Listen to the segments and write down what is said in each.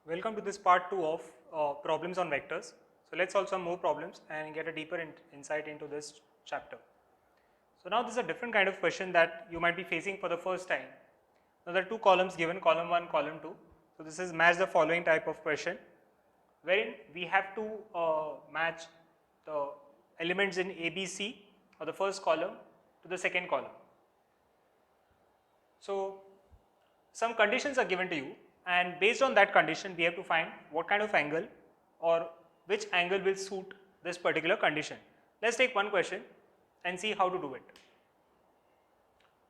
Welcome to this part 2 of problems on vectors. So let's solve some more problems and get a deeper insight into this chapter. So now this is a different kind of question that you might be facing for the first time. Now there are two columns given, column 1, column 2. So this is match the following type of question, wherein we have to match the elements in ABC or the first column to the second column. So some conditions are given to you, and based on that condition we have to find what kind of angle or which angle will suit this particular condition. Let's take one question and see how to do it.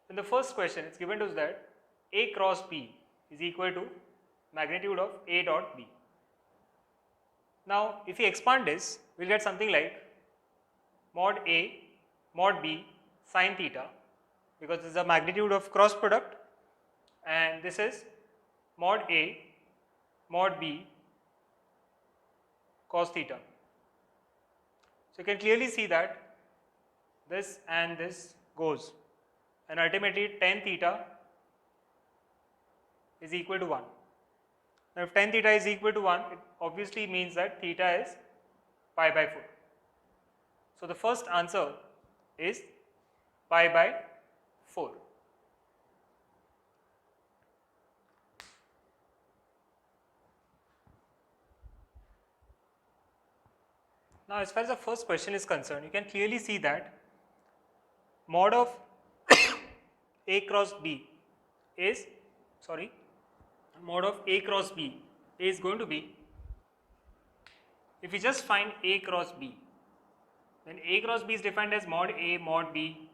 In the first question, it's given to us that A cross B is equal to magnitude of A dot B. Now if we expand this, we'll get something like mod A mod B sine theta, because this is the magnitude of cross product, and this is mod A mod B cos theta. So you can clearly see that this and this goes, and ultimately tan theta is equal to 1. Now if tan theta is equal to 1, it obviously means that theta is pi by 4. So the first answer is pi by 4. Now as far as the first question is concerned, you can clearly see that mod of A cross B is, mod of A cross B is going to be, if we just find A cross B, then A cross B is defined as mod A mod B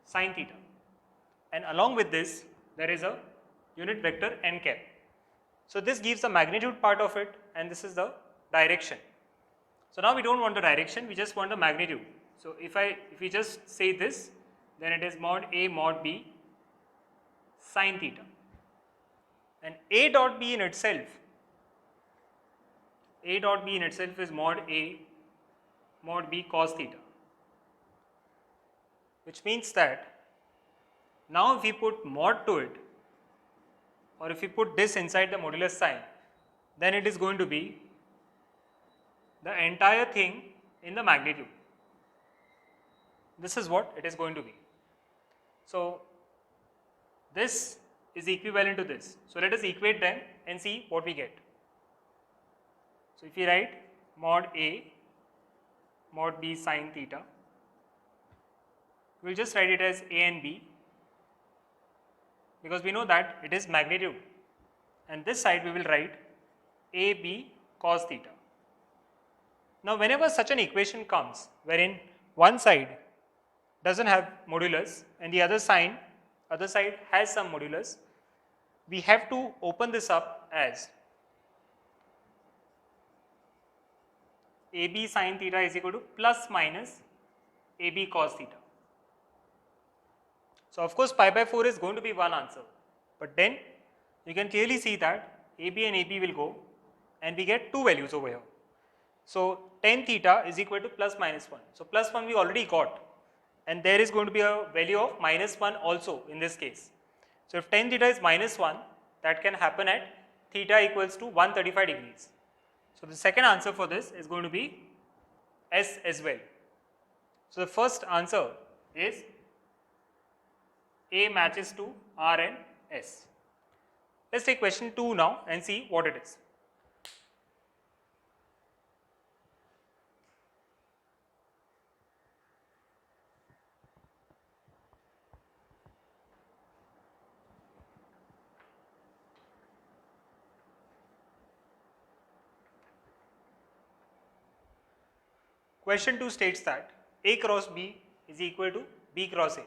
sine theta, and along with this there is a unit vector n cap. So this gives the magnitude part of it, and this is the direction. So now we don't want the direction, we just want the magnitude. So if we just say this, then it is mod A mod B sine theta, and A dot B in itself is mod A mod B cos theta, which means that now if we put mod to it, or if we put this inside the modulus sign, then it is going to be the entire thing in the magnitude. This is what it is going to be. So this is equivalent to this. So let us equate them and see what we get. So if we write mod A mod B sine theta, we will just write it as A and B, because we know that it is magnitude, and this side we will write AB cos theta. Now whenever such an equation comes wherein one side doesn't have modulus and the other side has some modulus, we have to open this up as AB sine theta is equal to plus minus AB cos theta. So of course pi by 4 is going to be one answer, but then you can clearly see that AB and AB will go, and we get two values over here. So tan theta is equal to plus minus 1. So plus 1 we already got, and there is going to be a value of minus 1 also in this case. So if tan theta is minus 1, that can happen at theta equals to 135 degrees. So the second answer for this is going to be S as well. So the first answer is A matches to R and S. Let's take question 2 now and see what it is. Question 2 states that A cross B is equal to B cross A.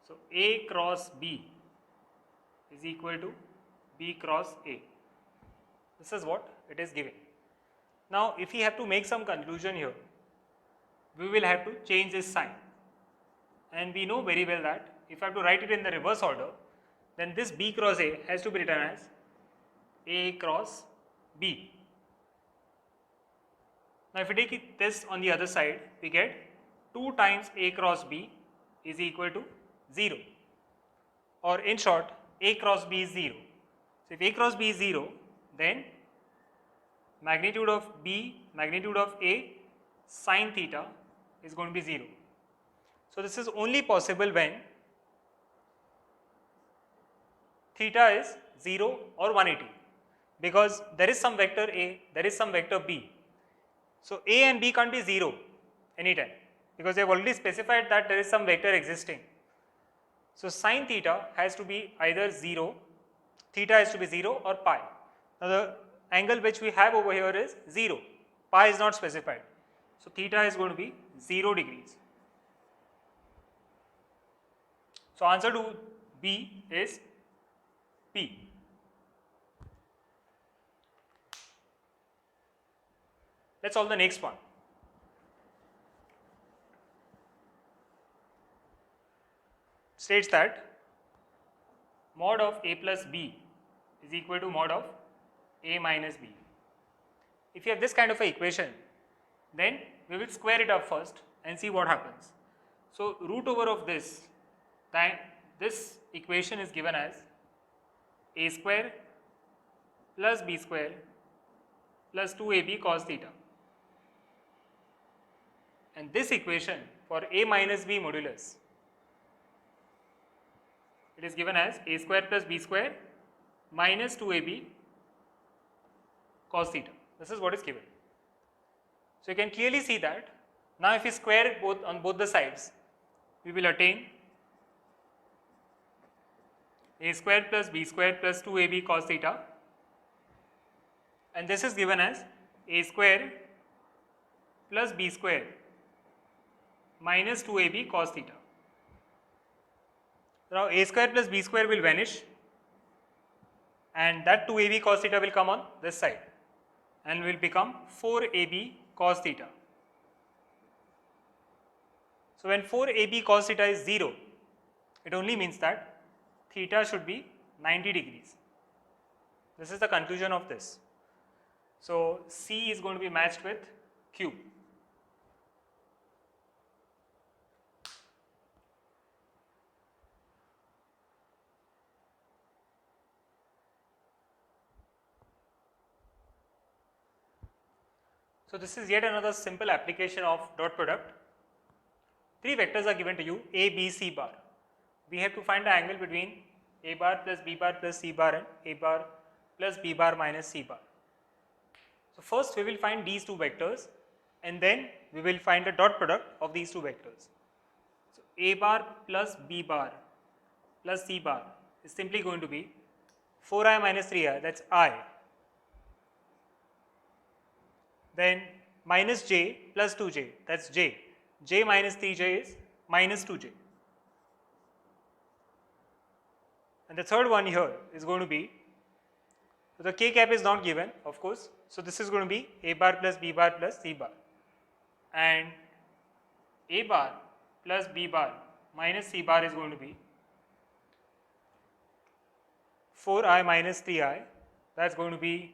So A cross B is equal to B cross A. This is what it is giving. Now if we have to make some conclusion here, we will have to change this sign, and we know very well that if I have to write it in the reverse order, then this B cross A has to be written as A cross B. Now if we take this on the other side, we get 2 times A cross B is equal to 0, or in short A cross B is 0. So if A cross B is 0, then magnitude of B, magnitude of A sine theta is going to be 0. So this is only possible when theta is 0 or 180, because there is some vector A, there is some vector B. So A and B can't be 0 anytime, because they have already specified that there is some vector existing. So sine theta has to be either 0, theta has to be 0 or pi. Now the angle which we have over here is 0, pi is not specified. So theta is going to be 0 degrees. So answer to B is P. Let's solve the next one. States that mod of A plus B is equal to mod of A minus B. If you have this kind of an equation, then we will square it up first and see what happens. So root over of this equation is given as A square plus B square plus 2AB cos theta. And this equation for A minus B modulus, it is given as A square plus B square minus 2AB cos theta. This is what is given. So you can clearly see that now if we square it on both the sides, we will attain A square plus B square plus 2AB cos theta, and this is given as A square plus B square minus 2AB cos theta. Now A square plus B square will vanish, and that 2AB cos theta will come on this side and will become 4AB cos theta. So when 4AB cos theta is 0, it only means that theta should be 90 degrees. This is the conclusion of this. So C is going to be matched with Q. So this is yet another simple application of dot product. Three vectors are given to you, A, B, C bar. We have to find the angle between A bar plus B bar plus C bar and A bar plus B bar minus C bar. So first we will find these two vectors, and then we will find the dot product of these two vectors. So A bar plus B bar plus C bar is simply going to be 4i minus 3i, that's I. Then minus j plus 2j, that's j. J minus 3j is minus 2j. And the third one here is going to be, so the k cap is not given, of course. So this is going to be A bar plus B bar plus C bar. And A bar plus B bar minus C bar is going to be 4i minus 3i, that's going to be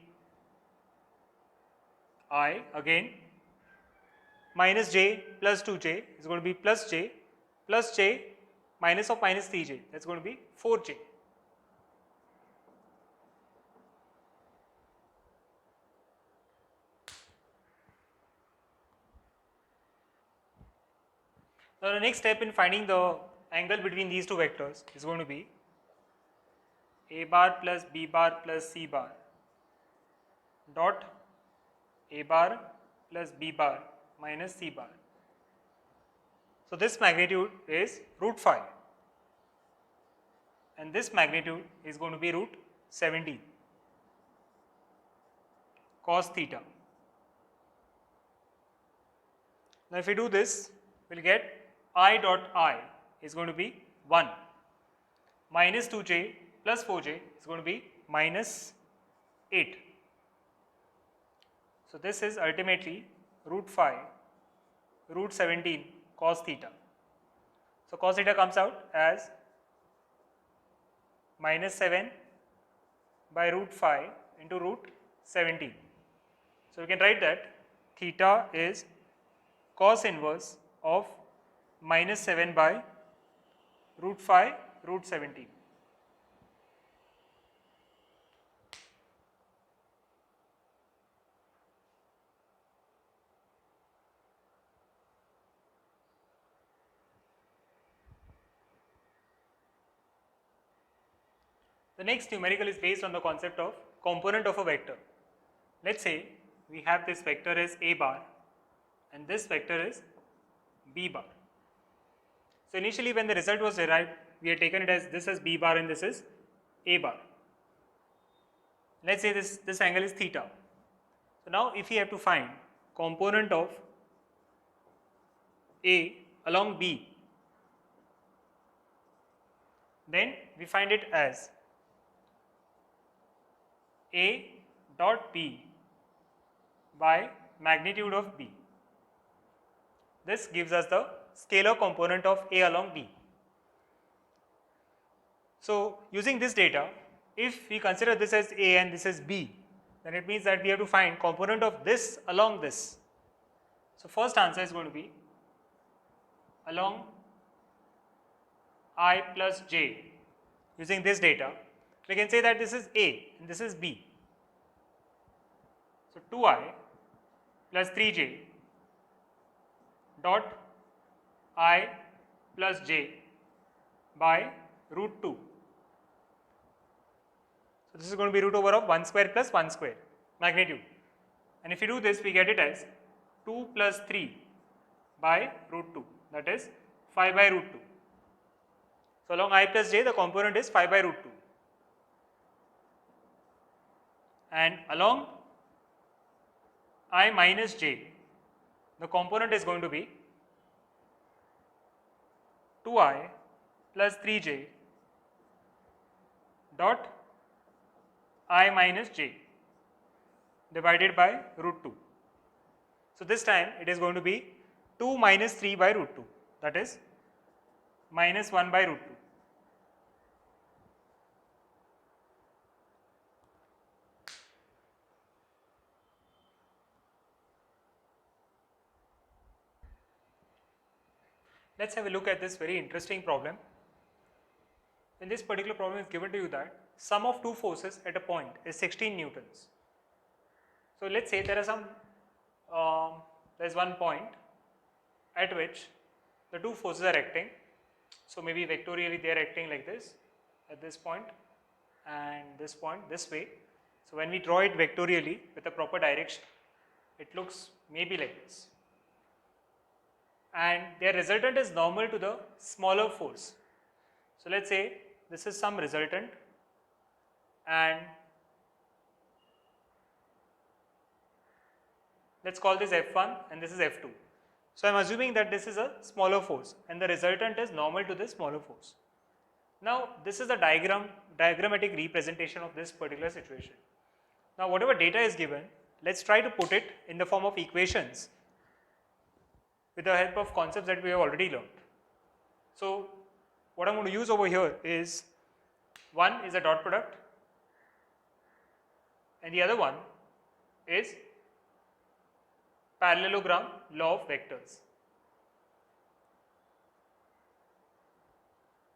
I again, minus j plus 2j is going to be plus j minus of minus 3j, that's going to be 4j. Now the next step in finding the angle between these two vectors is going to be A bar plus B bar plus C bar dot A bar plus B bar minus C bar. So this magnitude is root 5, and this magnitude is going to be root 17 cos theta. Now if we do this, we will get I dot I is going to be 1, minus 2j plus 4j is going to be minus 8. So this is ultimately root 5 root 17 cos theta. So cos theta comes out as minus 7 by root 5 into root 17. So we can write that theta is cos inverse of minus 7 by root 5 root 17. The next numerical is based on the concept of component of a vector. Let's say we have this vector as A bar and this vector is B bar. So initially when the result was derived, we had taken it as this is B bar and this is A bar. Let's say this angle is theta. So now if we have to find component of A along B, then we find it as A dot B by magnitude of B. This gives us the scalar component of A along B. So using this data, if we consider this as A and this as B, then it means that we have to find component of this along this. So first answer is going to be along I plus j. Using this data, we can say that this is A and this is B. So 2I plus 3j dot I plus j by root 2. So this is going to be root over of 1 square plus 1 square magnitude. And if you do this, we get it as 2 plus 3 by root 2, that is 5 by root 2. So along I plus j, the component is 5 by root 2. And along I minus j, the component is going to be 2I plus 3j dot I minus j divided by root 2. So this time it is going to be 2 minus 3 by root 2, that is minus 1 by root 2. Let's have a look at this very interesting problem. In this particular problem, it's given to you that sum of two forces at a point is 16 newtons. So let's say there are there's one point at which the two forces are acting. So maybe vectorially they are acting like this at this point and this point this way. So when we draw it vectorially with a proper direction, it looks maybe like this. And their resultant is normal to the smaller force. So let's say this is some resultant and let's call this F1 and this is F2. So I am assuming that this is a smaller force and the resultant is normal to this smaller force. Now this is a diagrammatic representation of this particular situation. Now whatever data is given, let's try to put it in the form of equations with the help of concepts that we have already learned. So what I am going to use over here is, one is a dot product and the other one is parallelogram law of vectors.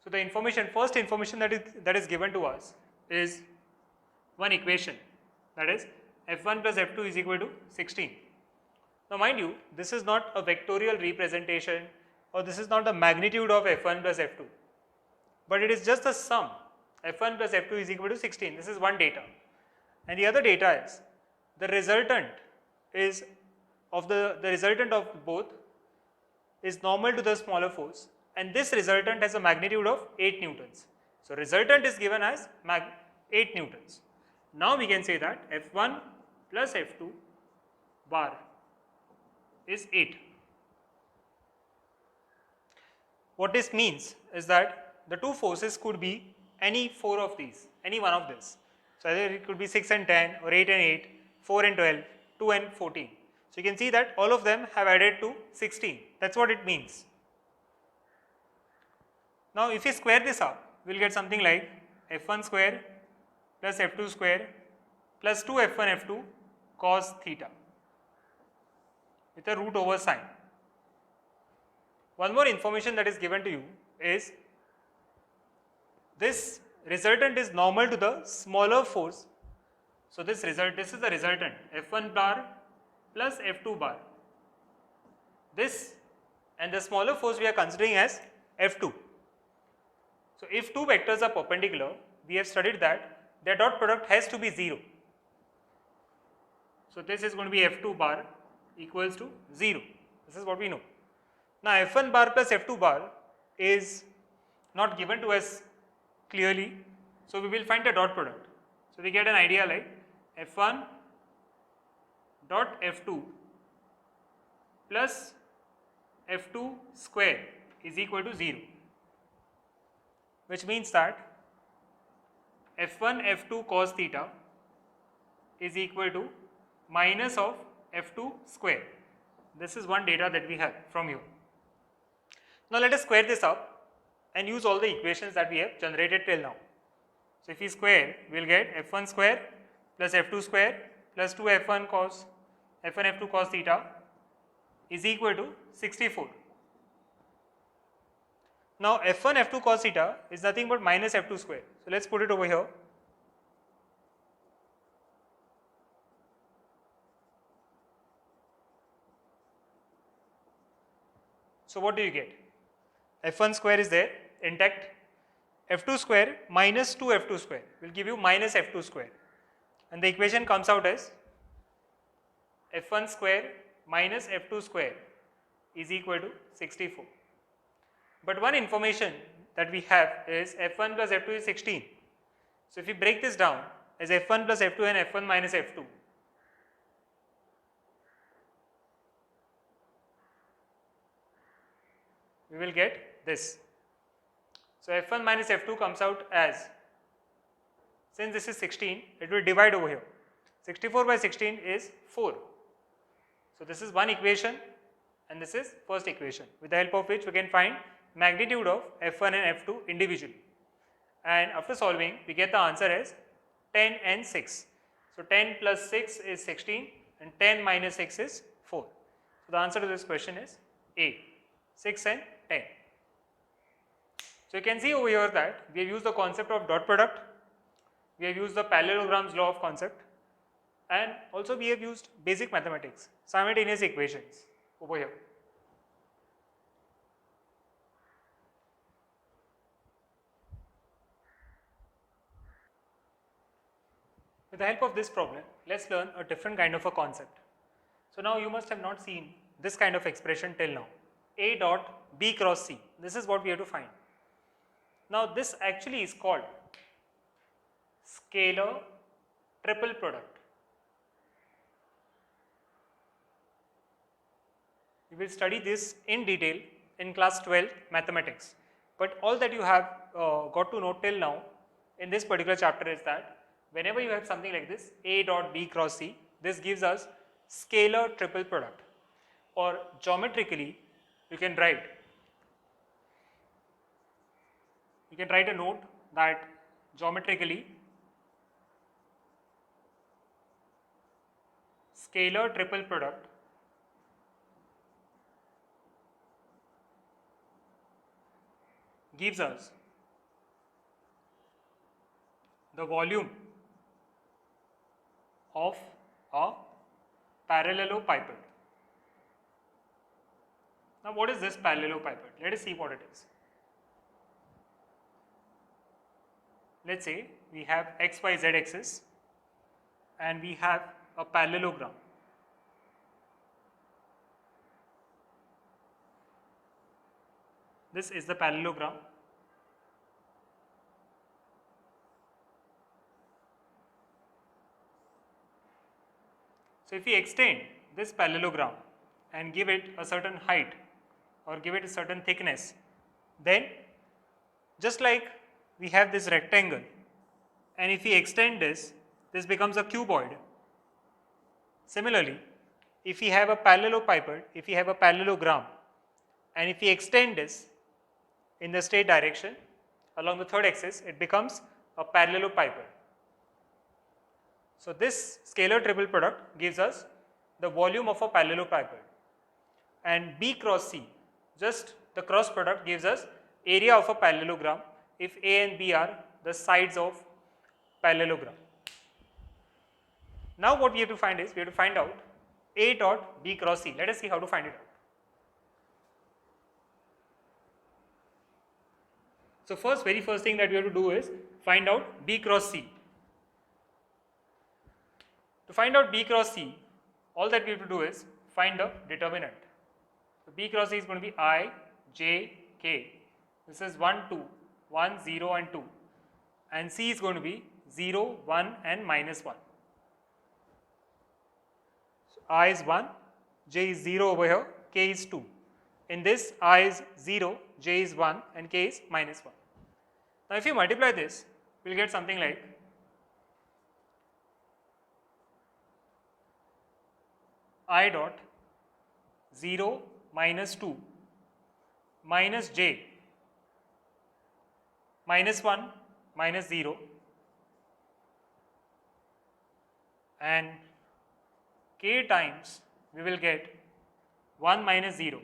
So the first information that is given to us is one equation, that is F1 plus F2 is equal to 16. Now mind you, this is not a vectorial representation or this is not the magnitude of F1 plus F2, but it is just the sum. F1 plus F2 is equal to 16. This is one data. And the other data is the resultant is of the resultant of both is normal to the smaller force, and this resultant has a magnitude of 8 newtons. So resultant is given as 8 newtons. Now we can say that F1 plus F2 bar is 8. What this means is that the two forces could be any four of these, any one of this. So either it could be 6 and 10 or 8 and 8, 4 and 12, 2 and 14. So you can see that all of them have added to 16. That's what it means. Now if we square this up, we will get something like F1 square plus F2 square plus 2 F1 F2 cos theta with a root over sign. One more information that is given to you is this resultant is normal to the smaller force. So this is the resultant, F1 bar plus F2 bar. This and the smaller force we are considering as F2. So if two vectors are perpendicular, we have studied that their dot product has to be 0. So this is going to be F2 bar equals to 0. This is what we know. Now F1 bar plus F2 bar is not given to us clearly, so we will find the dot product. So we get an idea like F1 dot F2 plus F2 square is equal to 0, which means that F1 F2 cos theta is equal to minus of F2 square. This is one data that we have from you. Now let us square this up and use all the equations that we have generated till now. So if we square, we will get F1 square plus F2 square plus 2 F1 F2 cos theta is equal to 64. Now F1 F2 cos theta is nothing but minus F2 square. So let's put it over here. So what do you get? F1 square is there intact. F2 square minus 2 F2 square will give you minus F2 square, and the equation comes out as F1 square minus F2 square is equal to 64. But one information that we have is F1 plus F2 is 16. So if we break this down as F1 plus F2 and F1 minus F2, we will get this. So F1 minus F2 comes out as, since this is 16, it will divide over here. 64 by 16 is 4. So this is one equation and this is first equation, with the help of which we can find magnitude of F1 and F2 individually. And after solving, we get the answer as 10 and 6. So 10 plus 6 is 16 and 10 minus 6 is 4. So the answer to this question is A, 6 and 10. So you can see over here that we have used the concept of dot product, we have used the parallelogram's law of concept, and also we have used basic mathematics, simultaneous equations over here. With the help of this problem, let's learn a different kind of a concept. So now you must have not seen this kind of expression till now, A dot B cross C. This is what we have to find. Now this actually is called scalar triple product. We will study this in detail in class 12 mathematics, but all that you have got to know till now in this particular chapter is that whenever you have something like this, A dot B cross C, this gives us scalar triple product, or geometrically you can write a note that geometrically scalar triple product gives us the volume of a parallelepiped. Now what is this parallelepiped? Let us see what it is. Let's say we have x, y, z axis and we have a parallelogram. This is the parallelogram. So if we extend this parallelogram and give it a certain height or give it a certain thickness, then just like we have this rectangle, and if we extend this, this becomes a cuboid. Similarly, if we have a parallelepiped, if we have a parallelogram, and if we extend this in the straight direction along the third axis, it becomes a parallelepiped. So this scalar triple product gives us the volume of a parallelepiped, and B cross C, just the cross product, gives us area of a parallelogram if A and B are the sides of parallelogram. Now what we have to find is, we have to find out A dot B cross C. Let us see how to find it out. So very first thing that we have to do is find out B cross C. To find out B cross C, all that we have to do is find the determinant. So B cross C is going to be I, J, K. This is 1, 2, 1, 0 and 2. And C is going to be 0, 1 and minus 1. So I is 1, J is 0 over here, K is 2. In this, I is 0, J is 1 and K is minus 1. Now if you multiply this, we will get something like I dot 0 minus 2 minus J minus 1 minus 0 and K times we will get 1 minus 0.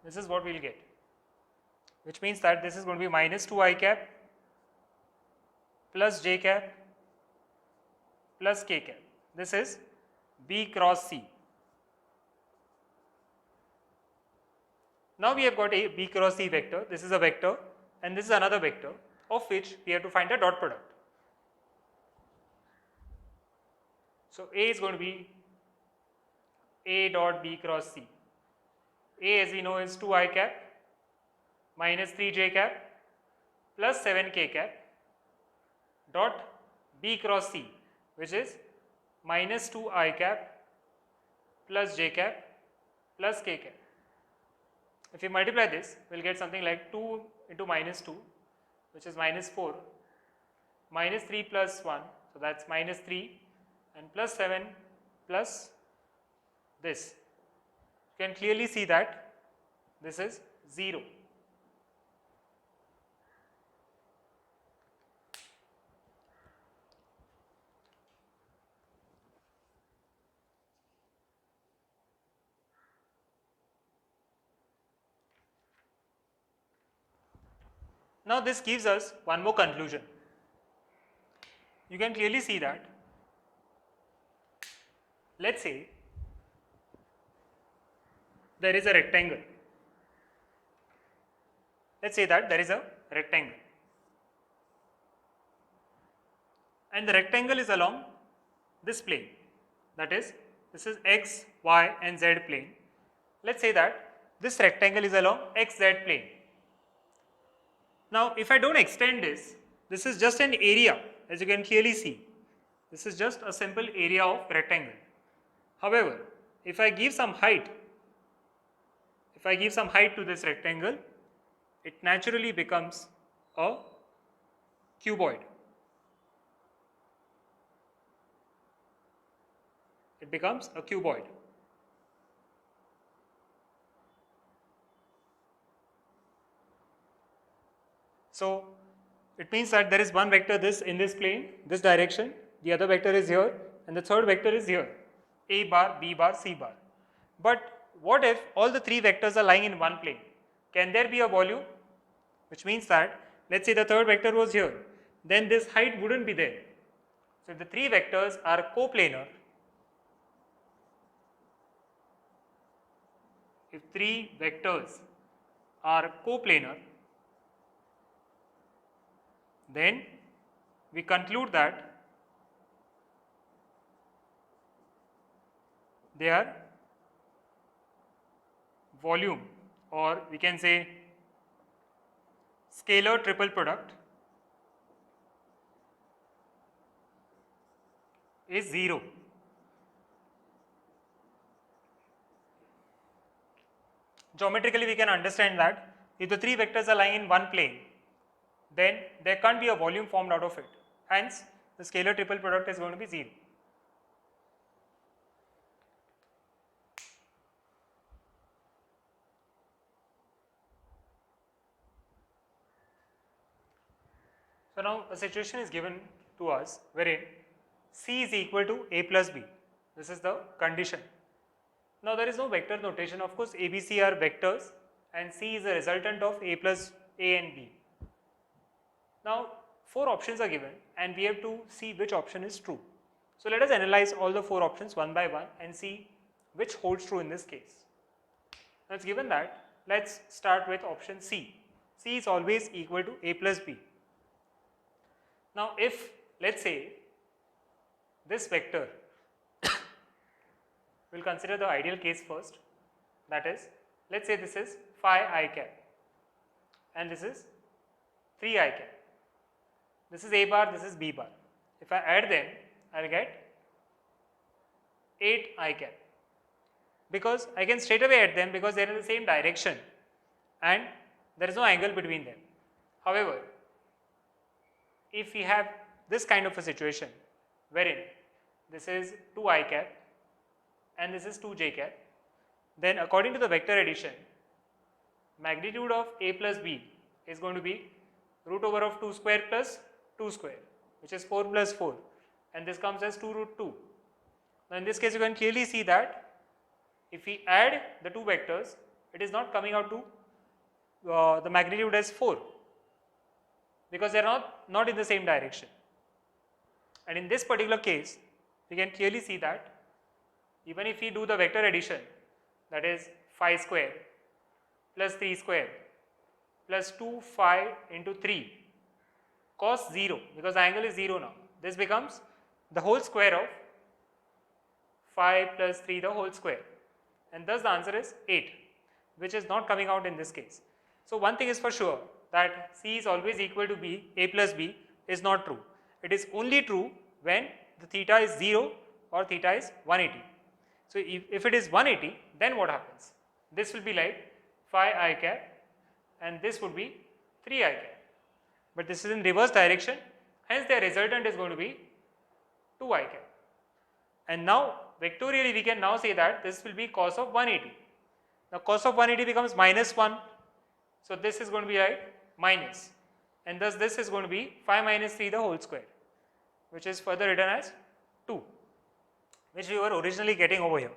This is what we will get, which means that this is going to be minus 2I cap plus J cap plus K cap. This is B cross C. Now we have got a B cross C vector. This is a vector and this is another vector, of which we have to find a dot product. So A is going to be A dot B cross C. A, as we know, is 2I cap minus 3J cap plus 7K cap dot B cross C, which is minus 2I cap plus J cap plus K cap. If you multiply this, we will get something like 2 into minus 2, which is minus 4, minus 3 plus 1, so that is minus 3, and plus 7 plus this. You can clearly see that this is 0. Now this gives us one more conclusion. You can clearly see that, let's say there is a rectangle. Let's say that there is a rectangle and the rectangle is along this plane, that is, this is x, y and z plane. Let's say that this rectangle is along xz plane. Now if I don't extend this, this is just an area, as you can clearly see. This is just a simple area of rectangle. However, if I give some height, to this rectangle, it naturally becomes a cuboid. It becomes a cuboid. So it means that there is one vector in this plane, this direction, the other vector is here, and the third vector is here, A bar, B bar, C bar. But what if all the three vectors are lying in one plane? Can there be a volume? Which means that, let's say the third vector was here, then this height wouldn't be there. So if the three vectors are coplanar, then we conclude that their volume, or we can say scalar triple product, is 0. Geometrically we can understand that if the three vectors are lying in one plane, then there can't be a volume formed out of it. Hence, the scalar triple product is going to be 0. So now a situation is given to us wherein C is equal to A plus B. This is the condition. Now there is no vector notation. Of course, A, B, C are vectors and C is a resultant of A plus A and B. Now 4 options are given and we have to see which option is true. So let us analyze all the 4 options one by one and see which holds true in this case. Now it's given that, let's start with option C. C is always equal to A plus B. Now if, let's say, this vector, we'll consider the ideal case first, that is, let's say this is phi I cap and this is 3 I cap. This is A bar, this is B bar. If I add them, I'll get 8 I cap, because I can straight away add them because they are in the same direction and there is no angle between them. However, if we have this kind of a situation wherein this is 2 I cap and this is 2 j cap, then according to the vector addition, magnitude of A plus B is going to be root over of 2 square plus 2 square, which is 4 plus 4, and this comes as 2 root 2. Now in this case you can clearly see that if we add the two vectors, it is not coming out to the magnitude as 4, because they are not in the same direction. And in this particular case, we can clearly see that even if we do the vector addition, that is phi square plus 3 square plus 2 phi into 3 cos 0, because the angle is 0 now, this becomes the whole square of phi plus 3 the whole square, and thus the answer is 8, which is not coming out in this case. So one thing is for sure, that C is always equal to B, A plus B is not true. It is only true when the theta is 0 or theta is 180. So if it is 180, then what happens? This will be like phi I cap and this would be 3 I cap. But this is in reverse direction, hence the resultant is going to be 2 I cap. And now vectorially we can now say that this will be cos of 180. Now cos of 180 becomes minus 1. So this is going to be like minus, and thus this is going to be phi minus 3 the whole square, which is further written as 2, which we were originally getting over here.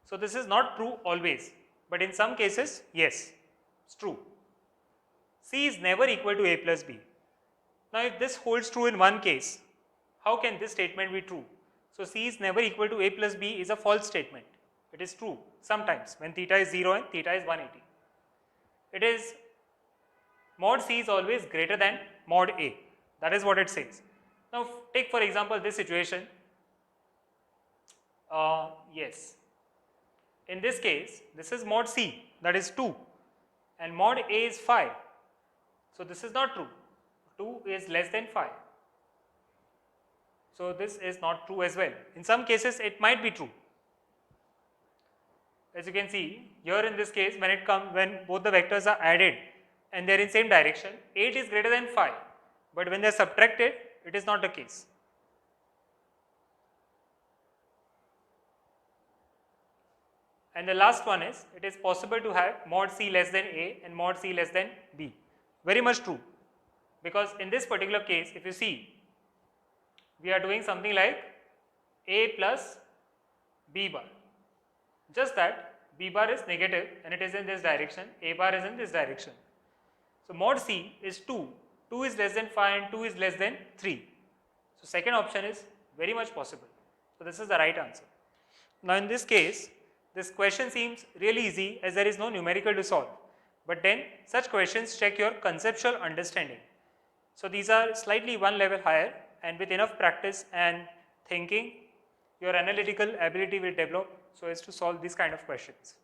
So this is not true always, but in some cases, yes, it's true. C is never equal to A plus B. Now if this holds true in one case, how can this statement be true? So C is never equal to A plus B is a false statement. It is true sometimes when theta is 0 and theta is 180. It is mod C is always greater than mod A. That is what it says. Now take for example this situation. Yes. In this case, this is mod C, that is 2, and mod A is 5. So this is not true. 2 is less than 5. So this is not true as well. In some cases it might be true. As you can see here in this case, when both the vectors are added and they are in same direction, 8 is greater than 5, but when they are subtracted, it is not the case. And the last one is, it is possible to have mod C less than A and mod C less than B. Very much true, because in this particular case, if you see, we are doing something like A plus B bar. Just that B bar is negative and it is in this direction, A bar is in this direction. So mod C is 2, 2 is less than 5 and 2 is less than 3. So second option is very much possible. So this is the right answer. Now in this case, this question seems really easy as there is no numerical to solve. But then such questions check your conceptual understanding. So these are slightly one level higher, and with enough practice and thinking, your analytical ability will develop so as to solve these kind of questions.